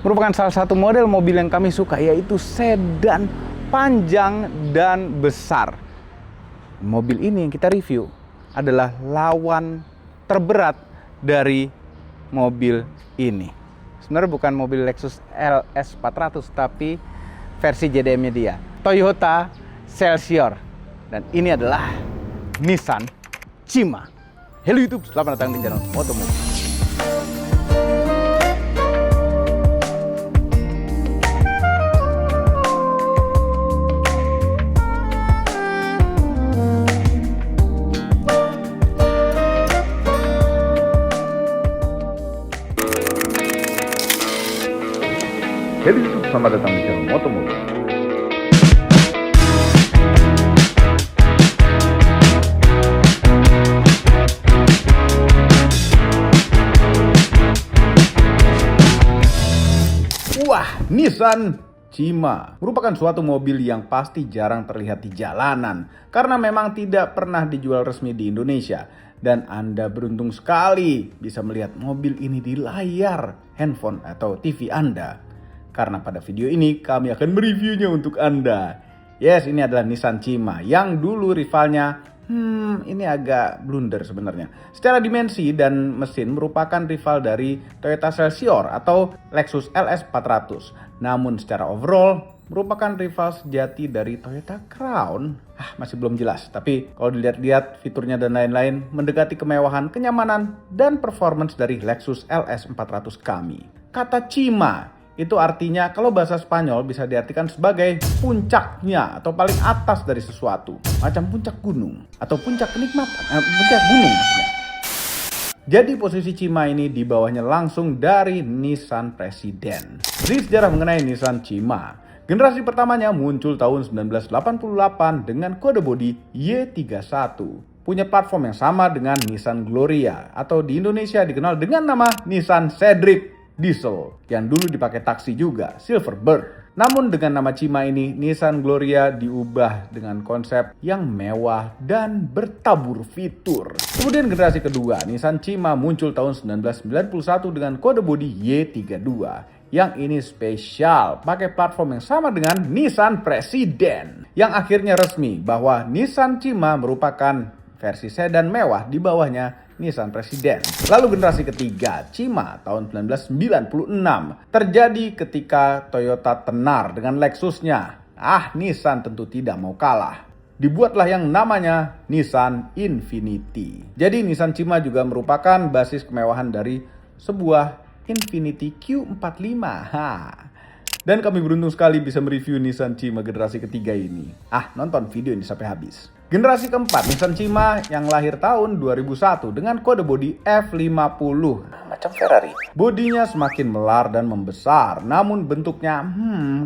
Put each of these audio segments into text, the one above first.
Merupakan salah satu model mobil yang kami suka, yaitu sedan panjang dan besar. Mobil ini yang kita review adalah lawan terberat dari mobil ini. Sebenarnya bukan mobil Lexus LS 400, tapi versi JDM-nya dia, Toyota Celsior. Dan ini adalah Nissan Cima. Halo YouTube, selamat datang di channel Motomobi. Halo YouTube, selamat datang di channel Motomobi. Wah, Nissan Cima merupakan suatu mobil yang pasti jarang terlihat di jalanan karena memang tidak pernah dijual resmi di Indonesia. Dan Anda beruntung sekali bisa melihat mobil ini di layar handphone atau TV Anda. Karena pada video ini kami akan mereviewnya untuk Anda. Yes, ini adalah Nissan Cima yang dulu rivalnya ini agak blunder sebenarnya. Secara dimensi dan mesin merupakan rival dari Toyota Celsior atau Lexus LS 400. Namun secara overall merupakan rival sejati dari Toyota Crown. Masih belum jelas. Tapi kalau dilihat-lihat fiturnya dan lain-lain mendekati kemewahan, kenyamanan, dan performance dari Lexus LS 400 kami. Kata Cima itu artinya kalau bahasa Spanyol bisa diartikan sebagai puncaknya atau paling atas dari sesuatu. Macam puncak gunung atau puncak kenikmatan, puncak gunung maksudnya. Jadi posisi Cima ini di bawahnya langsung dari Nissan Presiden. Di sejarah mengenai Nissan Cima, generasi pertamanya muncul tahun 1988 dengan kode bodi Y31. Punya platform yang sama dengan Nissan Gloria atau di Indonesia dikenal dengan nama Nissan Cedric Diesel yang dulu dipakai taksi juga, Silverbird. Namun dengan nama Cima ini, Nissan Gloria diubah dengan konsep yang mewah dan bertabur fitur. Kemudian generasi kedua, Nissan Cima muncul tahun 1991 dengan kode bodi Y32. Yang ini spesial, pakai platform yang sama dengan Nissan Presiden. Yang akhirnya resmi bahwa Nissan Cima merupakan versi sedan mewah di bawahnya Nissan Presiden. Lalu generasi ketiga, Cima tahun 1996. Terjadi ketika Toyota tenar dengan Lexusnya. Nissan tentu tidak mau kalah. Dibuatlah yang namanya Nissan Infiniti. Jadi Nissan Cima juga merupakan basis kemewahan dari sebuah Infiniti Q45. Dan kami beruntung sekali bisa mereview Nissan Cima generasi ketiga ini. Nonton video ini sampai habis. Generasi keempat, Nissan Cima yang lahir tahun 2001 dengan kode bodi F50. Macam Ferrari. Bodinya semakin melar dan membesar, namun bentuknya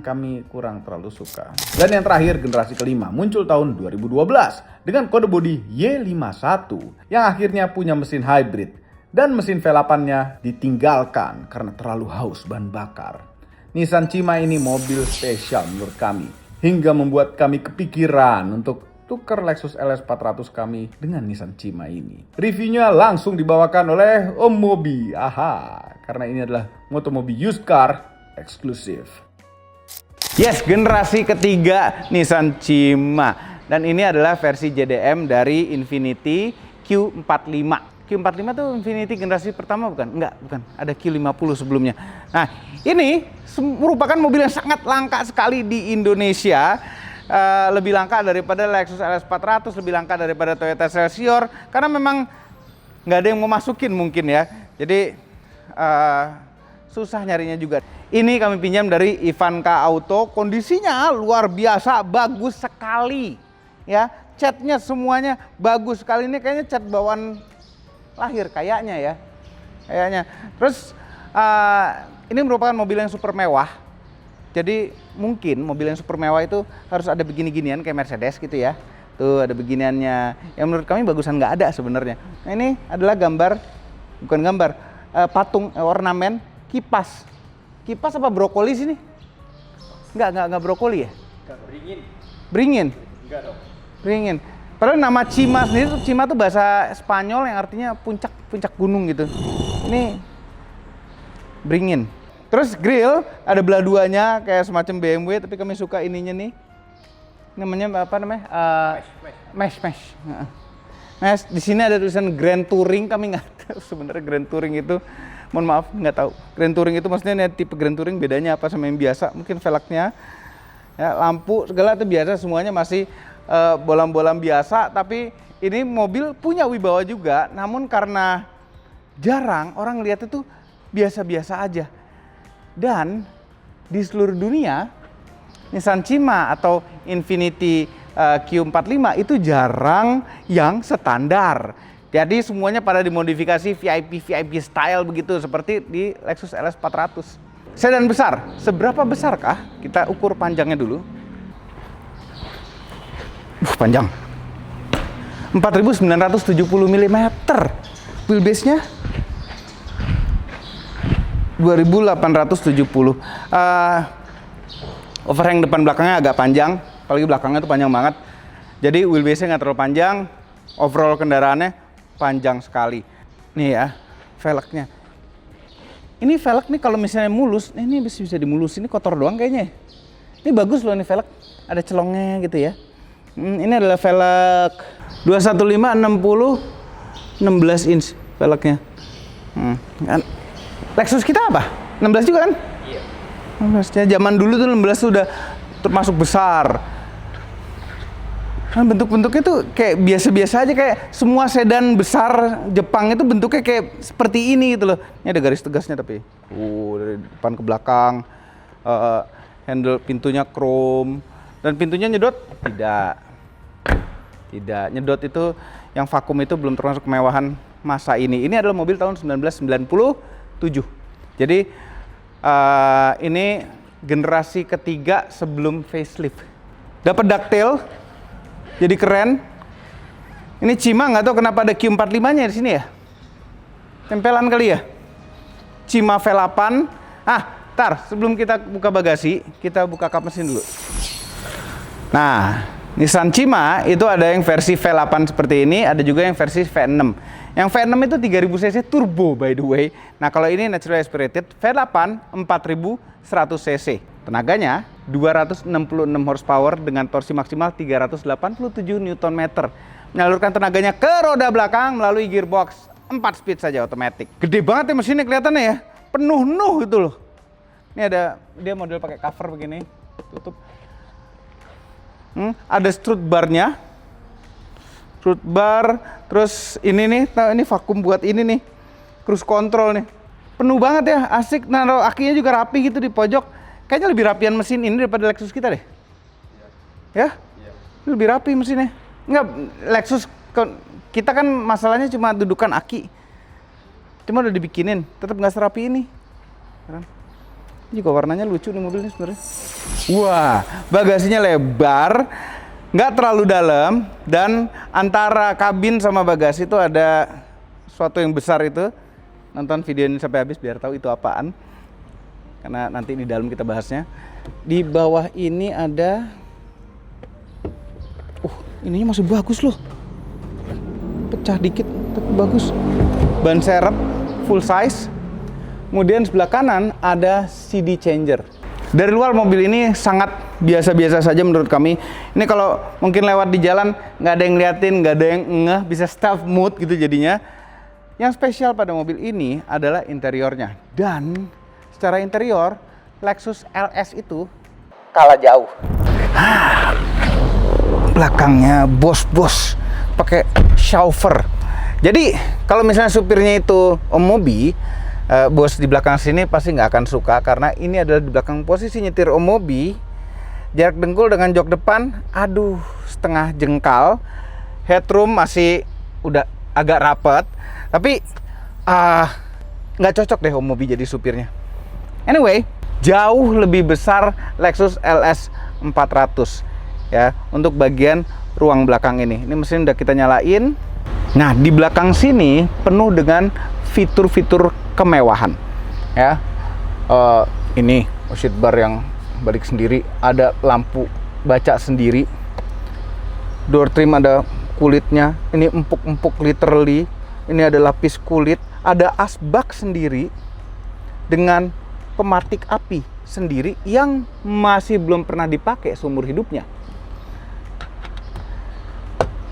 kami kurang terlalu suka. Dan yang terakhir, generasi kelima muncul tahun 2012 dengan kode bodi Y51 yang akhirnya punya mesin hybrid. Dan mesin V8-nya ditinggalkan karena terlalu haus bahan bakar. Nissan Cima ini mobil spesial menurut kami, hingga membuat kami kepikiran untuk tukar Lexus LS 400 kami dengan Nissan Cima ini. Reviewnya langsung dibawakan oleh Om Mobi. Karena ini adalah Motomobi used car eksklusif. Yes, generasi ketiga Nissan Cima. Dan ini adalah versi JDM dari Infiniti Q45. Q45 tuh Infiniti generasi pertama bukan? Enggak, bukan. Ada Q50 sebelumnya. Nah, ini merupakan mobil yang sangat langka sekali di Indonesia. Lebih langka daripada Lexus LS 400, lebih langka daripada Toyota Celsior. Karena memang nggak ada yang mau masukin mungkin ya. Jadi susah nyarinya juga. Ini kami pinjam dari Ivanka Auto. Kondisinya luar biasa, bagus sekali. Ya, catnya semuanya bagus sekali. Ini kayaknya cat bawaan lahir kayaknya ya, Terus ini merupakan mobil yang super mewah. Jadi mungkin mobil yang super mewah itu harus ada begini-ginian kayak Mercedes gitu ya. Tuh ada beginiannya. Yang menurut kami bagusan nggak ada sebenarnya. Nah, ini adalah patung ornamen kipas. Kipas apa brokoli sini? Enggak brokoli ya? Enggak, beringin. Beringin? Enggak dong. Beringin. Padahal nama Cima sendiri, Cima tuh bahasa Spanyol yang artinya puncak gunung gitu. Ini beringin. Terus grill ada belah duanya kayak semacam BMW, tapi kami suka ininya nih. Namanya apa namanya? Mesh. Nah, di sini ada tulisan Grand Touring, kami nggak tahu sebenarnya Grand Touring itu. Mohon maaf, nggak tahu. Grand Touring itu maksudnya tipe Grand Touring bedanya apa sama yang biasa? Mungkin velgnya, ya, lampu segala itu biasa, semuanya masih bolam-bolam biasa. Tapi ini mobil punya wibawa juga, namun karena jarang orang lihat itu biasa-biasa aja. Dan di seluruh dunia Nissan Cima atau Infiniti Q45 itu jarang yang standar. Jadi semuanya pada dimodifikasi VIP style begitu seperti di Lexus LS 400. Sedan besar, seberapa besarkah? Kita ukur panjangnya dulu. Panjang 4.970 mm. Wheelbase-nya 2.870. Overhang depan belakangnya agak panjang, apalagi belakangnya itu panjang banget. Jadi wheelbase-nya nggak terlalu panjang, overall kendaraannya panjang sekali. Nih ya, velgnya. Ini velg nih kalau misalnya mulus, ini bisa dimulus. Ini kotor doang kayaknya. Ini bagus loh ini velg, ada celongnya gitu ya. Ini adalah velg 215/60 16 inch velgnya. Lexus kita apa? 16 juga kan? Iya. 16 ya, zaman dulu tuh 16 tuh udah termasuk besar. Nah, bentuk-bentuknya tuh kayak biasa-biasa aja, kayak semua sedan besar Jepang itu bentuknya kayak seperti ini gitu loh. Ini ada garis tegasnya tapi. Dari depan ke belakang. Handle pintunya chrome dan pintunya nyedot? Tidak. Nyedot itu yang vakum itu belum termasuk kemewahan masa ini. Ini adalah mobil tahun 1997. Jadi ini generasi ketiga sebelum facelift. Dapat ducktail, jadi keren. Ini Cima, nggak tahu kenapa ada Q45-nya di sini ya. Tempelan kali ya. Cima V8. Tar, sebelum kita buka bagasi, kita buka kap mesin dulu. Nah, Nissan Cima itu ada yang versi V8 seperti ini, ada juga yang versi V6. Yang V6 itu 3000 cc turbo by the way. Nah, kalau ini naturally aspirated, V8 4100 cc. Tenaganya 266 horsepower dengan torsi maksimal 387 Nm. Menyalurkan tenaganya ke roda belakang melalui gearbox 4 speed saja otomatis. Gede banget ya mesinnya kelihatannya ya. Penuh gitu loh. Ini ada dia model pakai cover begini, tutup. Ada strut barnya. Strut bar, terus ini nih, ini vakum buat ini nih. Cruise control nih. Penuh banget ya, asik. Naruh akinya juga rapi gitu di pojok. Kayaknya lebih rapian mesin ini daripada Lexus kita deh. Ya? Lebih rapi mesinnya. Enggak, Lexus kita kan masalahnya cuma dudukan aki. Cuma udah dibikinin, tetap nggak serapi ini. Ini juga warnanya lucu nih mobil ini sebenarnya. Wah, bagasinya lebar, nggak terlalu dalam, dan antara kabin sama bagasi itu ada sesuatu yang besar itu. Nonton video ini sampai habis biar tahu itu apaan. Karena nanti di dalam kita bahasnya. Di bawah ini ada, ininya masih bagus loh. Pecah dikit tapi bagus. Ban serep full size. Kemudian sebelah kanan ada CD changer. Dari luar mobil ini sangat biasa-biasa saja menurut kami. Ini kalau mungkin lewat di jalan nggak ada yang ngeliatin, nggak ada yang ngeh, bisa stealth mode gitu jadinya. Yang spesial pada mobil ini adalah interiornya. Dan secara interior Lexus LS itu kalah jauh. Belakangnya bos-bos pakai chauffeur. Jadi kalau misalnya supirnya itu Om Mobi, bos di belakang sini pasti nggak akan suka karena ini adalah di belakang posisi nyetir Om Mobi. Jarak dengkul dengan jok depan, setengah jengkal. Headroom masih udah agak rapet, tapi nggak cocok deh Om Mobi jadi supirnya. Anyway, jauh lebih besar Lexus LS 400 ya untuk bagian ruang belakang ini. Ini mesin udah kita nyalain. Nah, di belakang sini penuh dengan fitur-fitur kemewahan ya. Ini seat bar yang balik sendiri, ada lampu baca sendiri, door trim ada kulitnya, ini empuk-empuk literally, ini ada lapis kulit, ada asbak sendiri dengan pematik api sendiri yang masih belum pernah dipakai seumur hidupnya.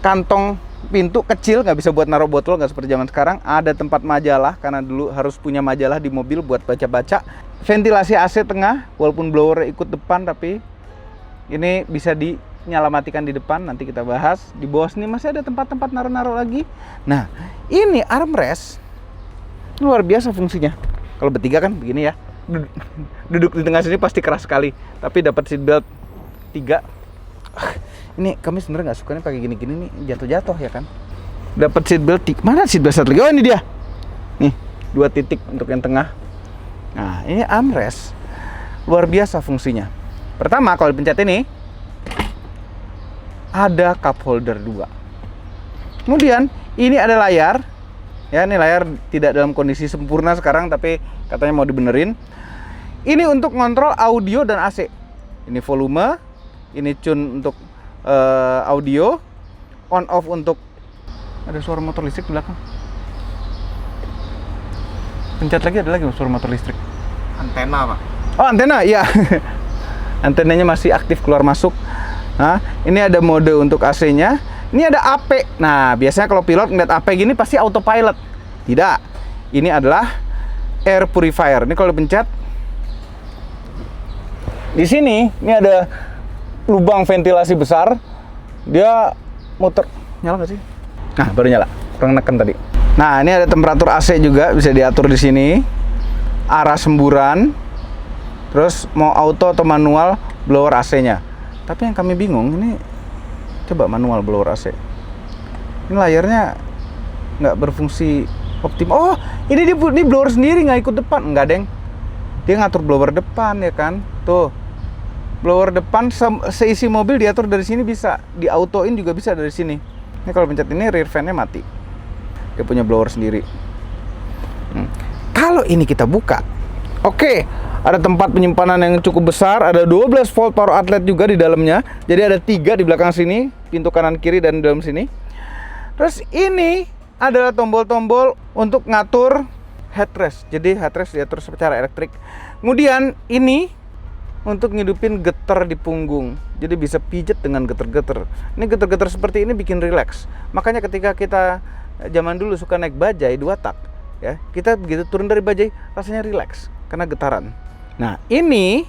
Kantong pintu kecil, nggak bisa buat naruh botol, nggak seperti zaman sekarang. Ada tempat majalah, karena dulu harus punya majalah di mobil buat baca-baca. Ventilasi AC tengah, walaupun blower ikut depan, tapi ini bisa dinyala matikan di depan. Nanti kita bahas. Di bawah sini masih ada tempat-tempat naruh-naruh lagi. Nah, ini armrest luar biasa fungsinya. Kalau bertiga kan begini ya, duduk di tengah sini pasti keras sekali. Tapi dapat seat belt 3. Ini kami sebenarnya nggak suka nih pakai gini-gini nih, jatuh-jatuh ya kan. Dapat seat belt, mana seat belt lagi? Oh, ini dia. Nih, 2 titik untuk yang tengah. Nah, ini armrest luar biasa fungsinya. Pertama, kalau dipencet ini ada cup holder 2. Kemudian ini ada layar. Ya, ini layar tidak dalam kondisi sempurna sekarang, tapi katanya mau dibenerin. Ini untuk ngontrol audio dan AC. Ini volume, ini tune untuk audio, on off untuk, ada suara motor listrik di belakang. Pencet lagi, ada lagi suara motor listrik. Antena, Pak. Oh, antena, iya. Antenanya masih aktif keluar masuk. Nah, ini ada mode untuk AC-nya. Ini ada AP. Nah, biasanya kalau pilot ngeliat AP gini pasti autopilot. Tidak. Ini adalah air purifier. Ini kalau dipencet, di sini ini ada lubang ventilasi besar. Dia muter. Nyala nggak sih? Nah, baru nyala. Kurang neken tadi. Nah, ini ada temperatur AC juga, bisa diatur di sini. Arah semburan. Terus mau auto atau manual blower AC-nya. Tapi yang kami bingung, ini coba manual blower AC. Ini layarnya nggak berfungsi optimal. Oh, ini blower sendiri, nggak ikut depan. Nggak, deng. Dia ngatur blower depan ya kan. Tuh. Blower depan seisi mobil diatur dari sini bisa, di autoin juga bisa dari sini. Ini kalau pencet ini rear fan-nya mati. Dia punya blower sendiri. Kalau ini kita buka, oke, ada tempat penyimpanan yang cukup besar, ada 12 volt power outlet juga di dalamnya. Jadi ada 3 di belakang sini, pintu kanan kiri dan di dalam sini. Terus ini adalah tombol-tombol untuk ngatur headrest. Jadi headrest diatur secara elektrik. Kemudian ini untuk ngidupin getar di punggung. Jadi bisa pijet dengan getar-getar. Ini getar-getar seperti ini bikin rileks. Makanya ketika kita zaman dulu suka naik bajai 2 tak, ya, kita begitu turun dari bajai rasanya rileks karena getaran. Nah, ini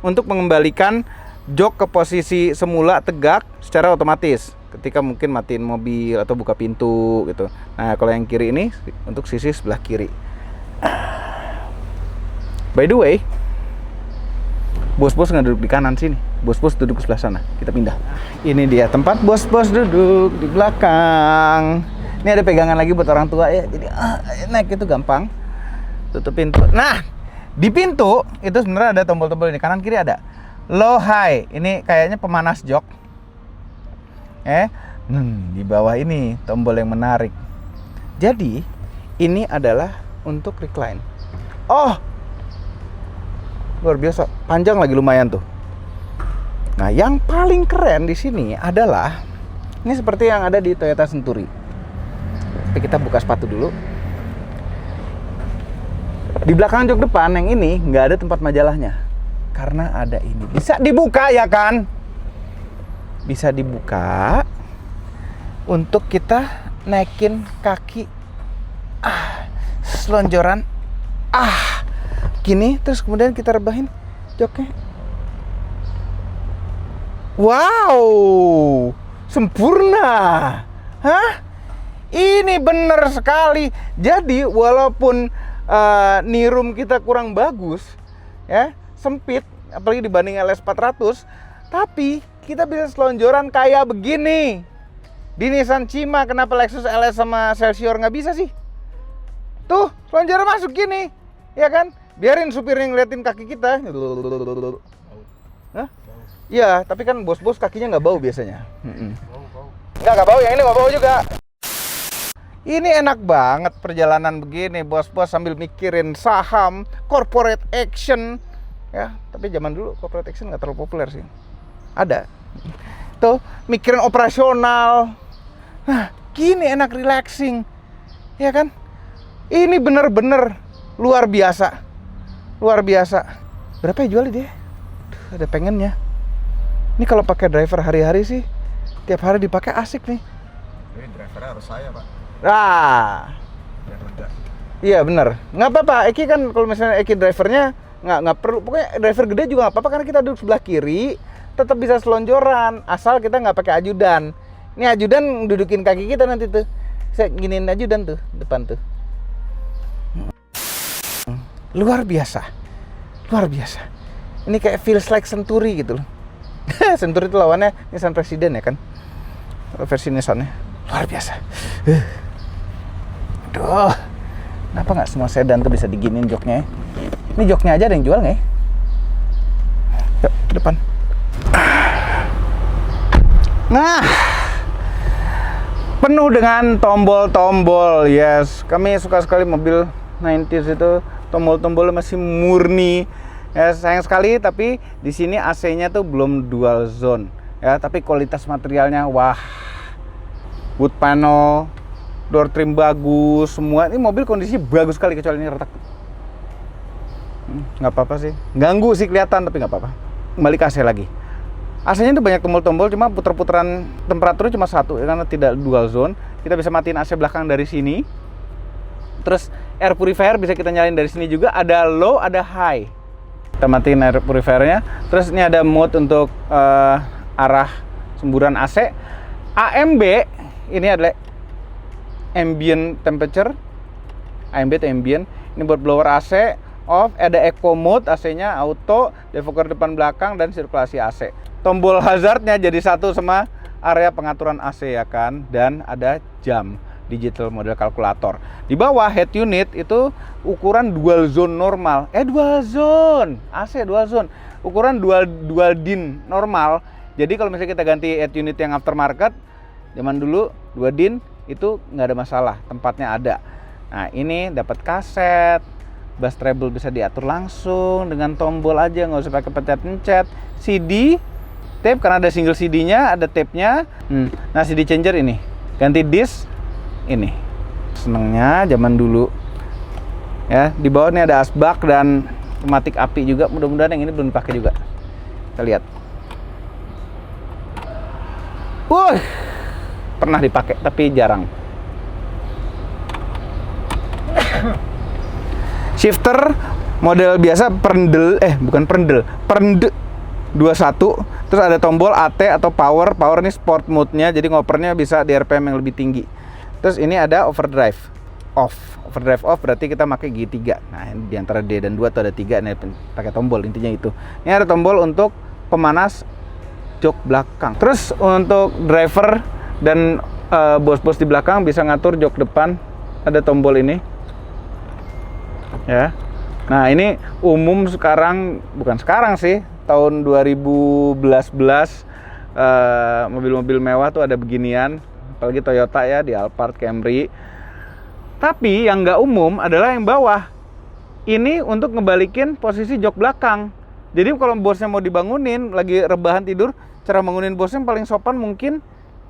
untuk mengembalikan jok ke posisi semula tegak secara otomatis. Ketika mungkin matiin mobil atau buka pintu gitu. Nah, kalau yang kiri ini untuk sisi sebelah kiri. By the way, bos-bos nggak duduk di kanan sini, bos-bos duduk di sebelah sana. Kita pindah. Ini dia tempat bos-bos duduk di belakang. Ini ada pegangan lagi buat orang tua ya. Jadi naik itu gampang. Tutup pintu. Nah, di pintu itu sebenarnya ada tombol-tombol ini. Kanan kiri ada low high. Ini kayaknya pemanas jok. Di bawah ini tombol yang menarik. Jadi ini adalah untuk recline. Oh, luar biasa, panjang lagi lumayan tuh. Nah, yang paling keren di sini adalah ini seperti yang ada di Toyota Century. Tapi kita buka sepatu dulu. Di belakang jok depan yang ini nggak ada tempat majalahnya, karena ada ini. Bisa dibuka ya kan? Bisa dibuka untuk kita naikin kaki, selonjoran, gini, terus kemudian kita rebahin joknya. Wow, sempurna. Hah? Ini bener sekali. Jadi walaupun nirum kita kurang bagus, ya, sempit, apalagi dibanding LS400, tapi kita bisa selonjoran kayak begini. Di Nissan Cima, kenapa Lexus LS sama Celsior nggak bisa sih? Tuh, selonjoran masuk gini, ya kan? Biarin supirnya ngeliatin kaki kita. Hah? Iya, tapi kan bos-bos kakinya nggak bau biasanya. Nggak bau, yang ini nggak bau juga. Ini enak banget perjalanan begini, bos-bos sambil mikirin saham, corporate action. Ya, tapi zaman dulu corporate action nggak terlalu populer sih. Ada. Tuh, mikirin operasional. Nah, gini enak relaxing. Ya kan? Ini bener-bener luar biasa. luar biasa. Berapa ya jualnya dia? Duh, ada pengennya. Ini kalau pakai driver hari-hari sih, tiap hari dipakai asik nih. Ini drivernya harus saya, Pak. Biar lega. Iya benar. Nggak apa-apa. Eki kan kalau misalnya Eki drivernya nggak perlu. Pokoknya driver gede juga nggak apa-apa karena kita duduk sebelah kiri, tetap bisa selonjoran. Asal kita nggak pakai ajudan. Ini ajudan dudukin kaki kita nanti tuh. Saya giniin ajudan tuh depan tuh. Luar biasa. Luar biasa. Ini kayak feels like Century gitu loh. Century itu lawannya Nissan Presiden ya kan. Versi Nissannya. Luar biasa. Aduh. Kenapa nggak semua sedan tuh bisa diginin joknya ya? Ini joknya aja ada yang jual nggak ya? Yuk, ke depan. Nah, penuh dengan tombol-tombol. Yes, kami suka sekali mobil 90s itu. Tombol-tombolnya masih murni. Ya, sayang sekali tapi di sini AC-nya tuh belum dual zone. Ya, tapi kualitas materialnya wah. Wood panel, door trim bagus, semua. Ini mobil kondisinya bagus sekali kecuali ini retak. Nggak apa-apa sih. Ganggu sih kelihatan tapi nggak apa-apa. Kembali ke AC lagi. AC-nya itu banyak tombol-tombol, cuma putar-putaran temperaturnya cuma satu ya, karena tidak dual zone. Kita bisa matiin AC belakang dari sini. Terus air purifier bisa kita nyalain dari sini juga. Ada low, ada high. Kita matiin air purifiernya. Terus ini ada mode untuk arah semburan AC. AMB ini adalah ambient temperature. AMB itu ambient. Ini buat blower AC. Off, ada eco mode, AC-nya auto, defogger depan belakang, dan sirkulasi AC. Tombol hazardnya jadi satu sama area pengaturan AC ya kan. Dan ada jam digital model kalkulator. Di bawah head unit itu ukuran dual zone normal. Dual zone, AC dual zone. Ukuran dual din normal. Jadi kalau misalnya kita ganti head unit yang aftermarket, zaman dulu 2 din itu nggak ada masalah, tempatnya ada. Nah ini dapat kaset, bass treble bisa diatur langsung dengan tombol aja, nggak usah pakai pencet-pencet. CD, tape karena ada single CD-nya, ada tape-nya. Nah CD changer ini, ganti disk ini. Senengnya zaman dulu. Ya, di bawah ini ada asbak dan pematik api juga. Mudah-mudahan yang ini belum dipakai juga. Kita lihat. Pernah dipakai tapi jarang. Shifter model biasa perendel, perende 21. Terus ada tombol AT atau power. Power ini sport mode-nya, jadi ngopernya bisa di RPM yang lebih tinggi. Terus ini ada overdrive off. Overdrive off berarti kita pakai G3. Nah, di antara D dan 2 tuh ada 3 nih, pakai tombol, intinya itu. Ini ada tombol untuk pemanas jok belakang. Terus untuk driver dan bos-bos di belakang bisa ngatur jok depan, ada tombol ini. Ya. Nah, ini umum sekarang, bukan sekarang sih, tahun 2011 mobil-mobil mewah tuh ada beginian, apalagi Toyota ya, di Alphard, Camry. Tapi yang nggak umum adalah yang bawah. Ini untuk ngebalikin posisi jok belakang. Jadi kalau bosnya mau dibangunin, lagi rebahan tidur, cara bangunin bosnya yang paling sopan mungkin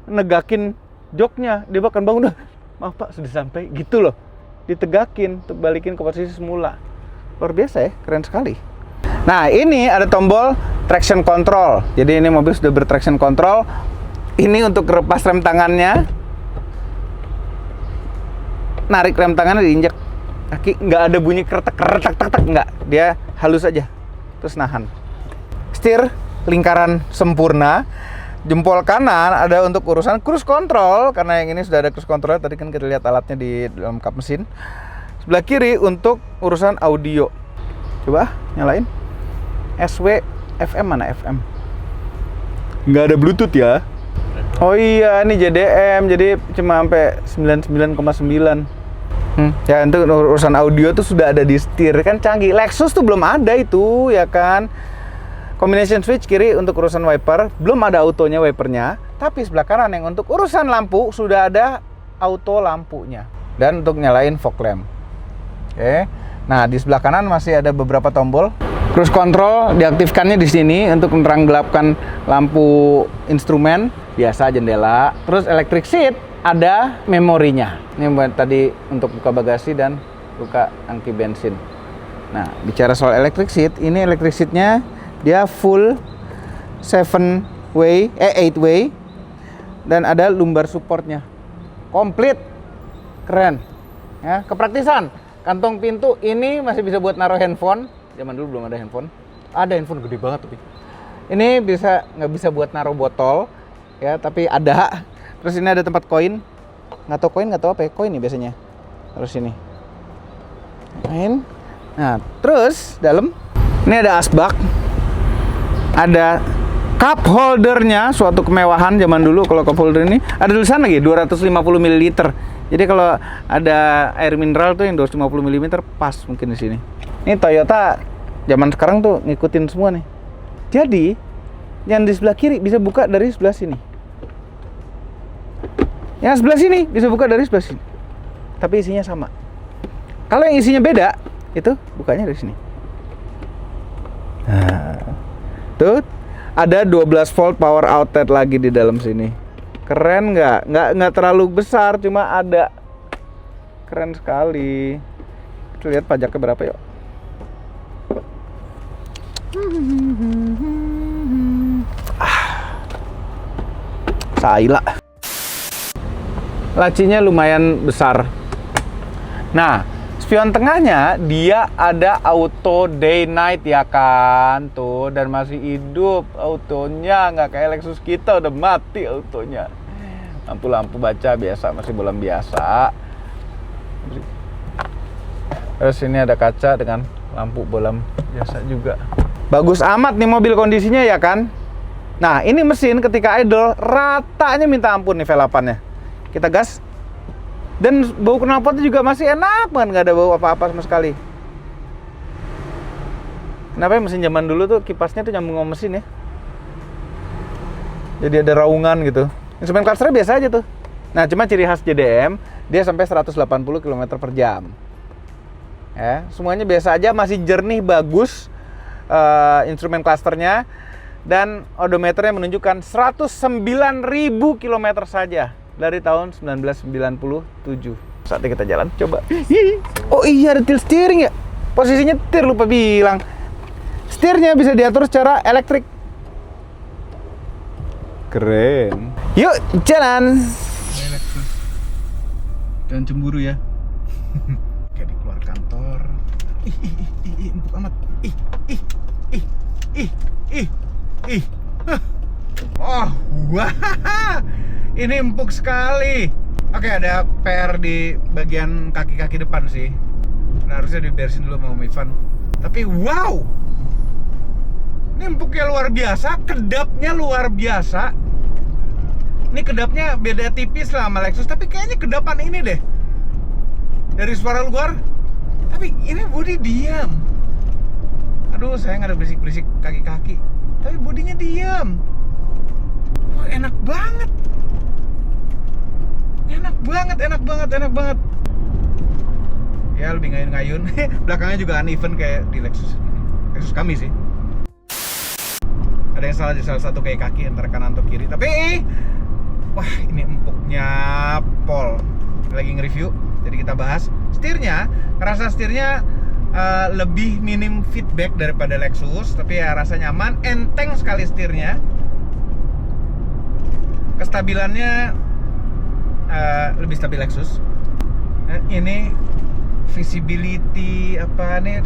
negakin joknya. Dia bahkan bangun, maaf pak sudah sampai, gitu loh. Ditegakin untuk balikin ke posisi semula. Luar biasa ya, keren sekali. Nah ini ada tombol traction control. Jadi ini mobil sudah bertraction control. Ini untuk lepas rem tangannya. Narik rem tangannya, diinjak kaki, nggak ada bunyi keretak, nggak. Dia halus aja, terus nahan. Setir lingkaran sempurna. Jempol kanan ada untuk urusan cruise control, karena yang ini sudah ada cruise control. Tadi kan kita lihat alatnya di dalam kap mesin. Sebelah kiri untuk urusan audio. Coba nyalain. SW FM, mana FM? Nggak ada Bluetooth ya. Oh iya, ini JDM, jadi cuma sampai 99,9. Ya untuk urusan audio tuh sudah ada di setir, kan canggih. Lexus tuh belum ada itu, ya kan. Combination switch kiri untuk urusan wiper, belum ada autonya wipernya. Tapi sebelah kanan yang untuk urusan lampu sudah ada auto lampunya. Dan untuk nyalain fog lamp. Oke. Nah, di sebelah kanan masih ada beberapa tombol. Cruise control diaktifkannya di sini untuk menerang gelapkan lampu instrumen, biasa jendela. Terus electric seat ada memorinya. Ini buat tadi untuk buka bagasi dan buka tangki bensin. Nah, bicara soal electric seat, ini electric seatnya dia full 8 way dan ada lumbar supportnya. Komplit. Keren. Ya, kepraktisan. Kantong pintu ini masih bisa buat naruh handphone. Zaman dulu belum ada handphone. Ada handphone gede banget tapi. Ini nggak bisa buat naruh botol ya, tapi ada. Terus ini ada tempat koin. Nggak tahu apa ya, koin nih biasanya. Terus ini. Main. Nah, terus dalam ini ada asbak. Ada cup holdernya, suatu kemewahan zaman dulu. Kalau cup holder ini ada tulisan lagi 250 ml. Jadi kalau ada air mineral tuh yang 250 ml pas mungkin di sini. Ini Toyota zaman sekarang tuh ngikutin semua nih. Jadi yang di sebelah kiri bisa buka dari sebelah sini. Yang sebelah sini bisa buka dari sebelah sini. Tapi isinya sama. Kalau yang isinya beda, itu bukanya dari sini. Nah, tuh ada 12 volt power outlet lagi di dalam sini. Keren nggak? Nggak terlalu besar, cuma ada. Keren sekali. Kita lihat pajaknya berapa yuk. Saila. Lacinya lumayan besar. Nah, spion tengahnya dia ada auto day night ya kan, tuh, dan masih hidup autonya, nggak kayak Lexus kita udah mati autonya. Lampu-lampu baca biasa, masih bolam biasa. Terus ini ada kaca dengan lampu bolam biasa juga. Bagus amat nih mobil kondisinya ya kan. Nah, ini mesin ketika idle ratanya minta ampun nih V8-nya. Kita gas. Dan bau knalpotnya juga masih enak banget, nggak ada bau apa-apa sama sekali. Kenapa ya mesin zaman dulu tuh kipasnya tuh nyambung sama mesin ya. Jadi ada raungan gitu. Instrumen clusternya biasa aja tuh. Nah, cuma ciri khas JDM dia sampai 180 km per jam. Ya, semuanya biasa aja, masih jernih, bagus instrumen clusternya, dan odometernya menunjukkan 109.000 km saja dari tahun 1997. Saatnya kita jalan, coba. Oh iya, ada tilt steering ya. Posisinya setir lupa bilang. Setirnya bisa diatur secara elektrik. Keren. Yuk, jalan. Jangan cemburu ya. Kayak di keluar kantor. Empuk amat. Oh, wah. Ini empuk sekali. Oke, ada PR di bagian kaki-kaki depan sih. Nah, harusnya diberesin dulu sama Om Ivan. Tapi wow. Ini empuknya luar biasa, kedapnya luar biasa. Ini kedapnya beda tipis lah sama Lexus, tapi kayaknya kedapan ini deh. Dari suara luar. Tapi ini bodi diam. Aduh, saya nggak ada berisik-berisik kaki-kaki. Tapi bodinya diam. Wah, enak banget. Enak banget. Ya, lebih ngayun-ngayun. Belakangnya juga uneven kayak di Lexus kami sih. Ada yang salah di salah satu kayak kaki antara kanan atau kiri. Tapi wah, ini empuknya Pol. Lagi nge-review, jadi kita bahas. Setirnya, rasa setirnya lebih minim feedback daripada Lexus, tapi ya rasa nyaman, enteng sekali setirnya. Kestabilannya lebih stabil Lexus. Ini visibility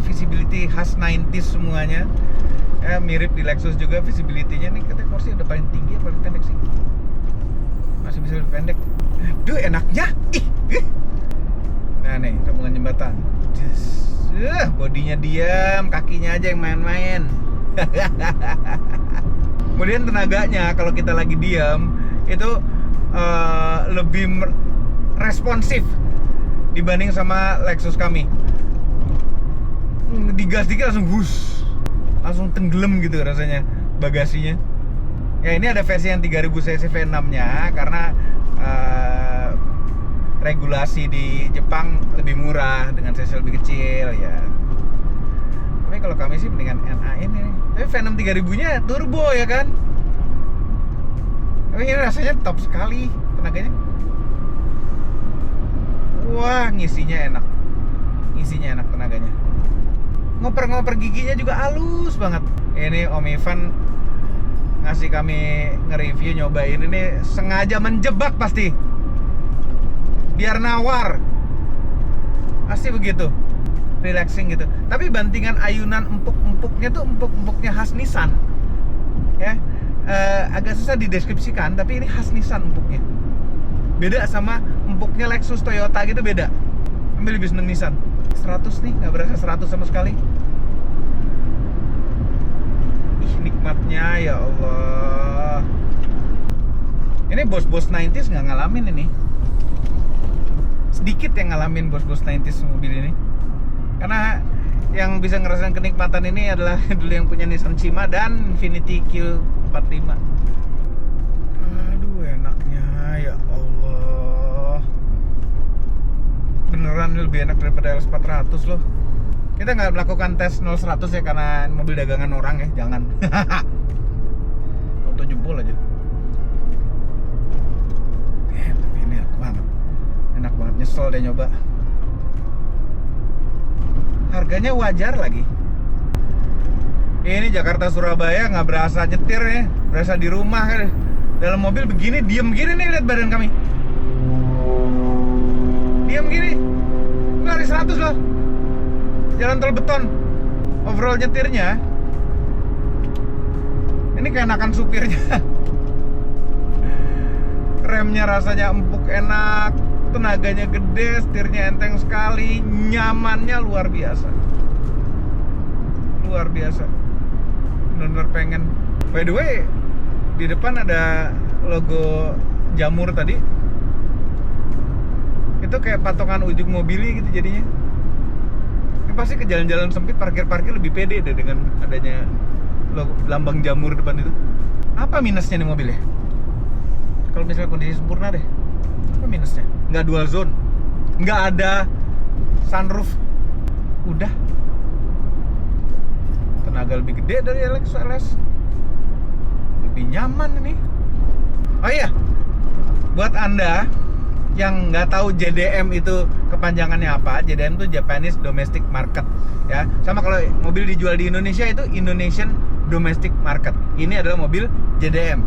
visibility khas 90s semuanya. Mirip di Lexus juga visibility-nya. Nih katanya kursi udah paling tinggi, paling pendek sih. Masih bisa lebih pendek. Aduh, enaknya. Nah nih, sambungan jembatan. Bodinya diam, kakinya aja yang main-main. Kemudian tenaganya kalau kita lagi diam itu lebih responsif dibanding sama Lexus kami. Digas dikit langsung tenggelam gitu rasanya bagasinya. Ya, ini ada versi yang 3000 cc V6 nya karena regulasi di Jepang lebih murah dengan cc lebih kecil ya. Tapi kalau kami sih mendingan NA ini. Tapi V6 3000 nya turbo ya kan. Tapi ini rasanya top sekali tenaganya. Wah, ngisinya enak tenaganya. ngoper-ngoper giginya juga halus banget. Ini Om Ivan ngasih kami nge-review nyobain ini, sengaja menjebak pasti biar nawar, pasti begitu, relaxing gitu. Tapi bantingan ayunan empuk-empuknya tuh empuk-empuknya khas Nissan ya. Agak susah dideskripsikan, tapi ini khas Nissan empuknya, beda sama empuknya Lexus, Toyota gitu, beda. Kami lebih seneng Nissan. 100 nih, nggak berasa 100 sama sekali. Ih, nikmatnya ya Allah. Ini bos-bos 90s nggak ngalamin ini. Sedikit yang ngalamin bos-bos 90s mobil ini. Karena yang bisa ngerasain kenikmatan ini adalah dulu yang punya Nissan Cima dan Infiniti Q45. Aduh, enaknya ya Allah. Beneran lebih enak daripada LS400 loh. Kita nggak melakukan tes 0-100 ya, karena mobil dagangan orang ya, jangan. Auto jempol aja. Tapi ini enak banget, nyesel deh nyoba. Harganya wajar lagi. Ini Jakarta Surabaya nggak berasa nyetir ya, berasa di rumah kan. Dalam mobil begini, diem gini nih, lihat badan kami. Diem gini, lari 100 loh. Jalan tol beton. Overall nyetirnya ini keenakan supirnya. Remnya rasanya empuk, enak, tenaganya gede, setirnya enteng sekali, nyamannya luar biasa. Luar biasa. Bener-bener pengen. By the way, di depan ada logo jamur tadi. Itu kayak patongan ujung mobilnya gitu jadinya. Ini pasti ke jalan-jalan sempit, parkir-parkir lebih pede deh dengan adanya logo lambang jamur depan itu. Apa minusnya nih mobilnya? Kalau misalnya kondisi sempurna deh, apa minusnya? Nggak dual zone, nggak ada sunroof, udah. Tenaga lebih gede dari Lexus LS, lebih nyaman ini. Oh iya, buat Anda yang nggak tahu JDM itu kepanjangannya apa, JDM itu Japanese Domestic Market ya. Sama kalau mobil dijual di Indonesia itu Indonesian Domestic Market. Ini adalah mobil JDM,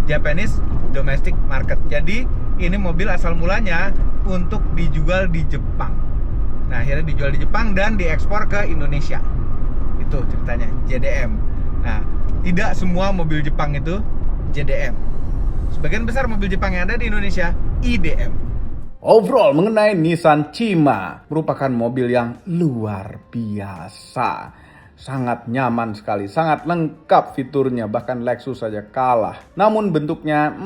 Japanese Domestic Market. Jadi ini mobil asal mulanya untuk dijual di Jepang. Nah, akhirnya dijual di Jepang dan diekspor ke Indonesia. Itu ceritanya JDM. Nah, tidak semua mobil Jepang itu JDM. Sebagian besar mobil Jepang yang ada di Indonesia IDM. Overall mengenai Nissan Cima, merupakan mobil yang luar biasa. Sangat nyaman sekali, sangat lengkap fiturnya, bahkan Lexus saja kalah. Namun bentuknya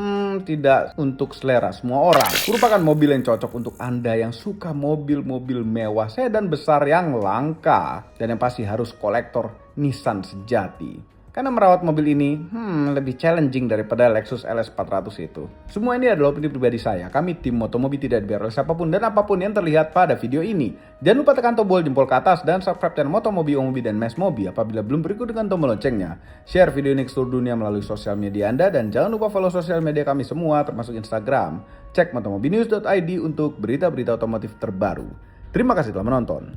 tidak untuk selera semua orang. Merupakan mobil yang cocok untuk Anda yang suka mobil-mobil mewah, sedan besar yang langka, dan yang pasti harus kolektor Nissan sejati. Karena merawat mobil ini lebih challenging daripada Lexus LS400 itu. Semua ini adalah opini pribadi saya. Kami tim Motomobi tidak dibayar oleh siapapun dan apapun yang terlihat pada video ini. Jangan lupa tekan tombol jempol ke atas dan subscribe channel Motomobi, Omobi, dan Mesmobi apabila belum berikut dengan tombol loncengnya. Share video ini ke seluruh dunia melalui sosial media Anda dan jangan lupa follow sosial media kami semua termasuk Instagram. Cek motomobinews.id untuk berita-berita otomotif terbaru. Terima kasih telah menonton.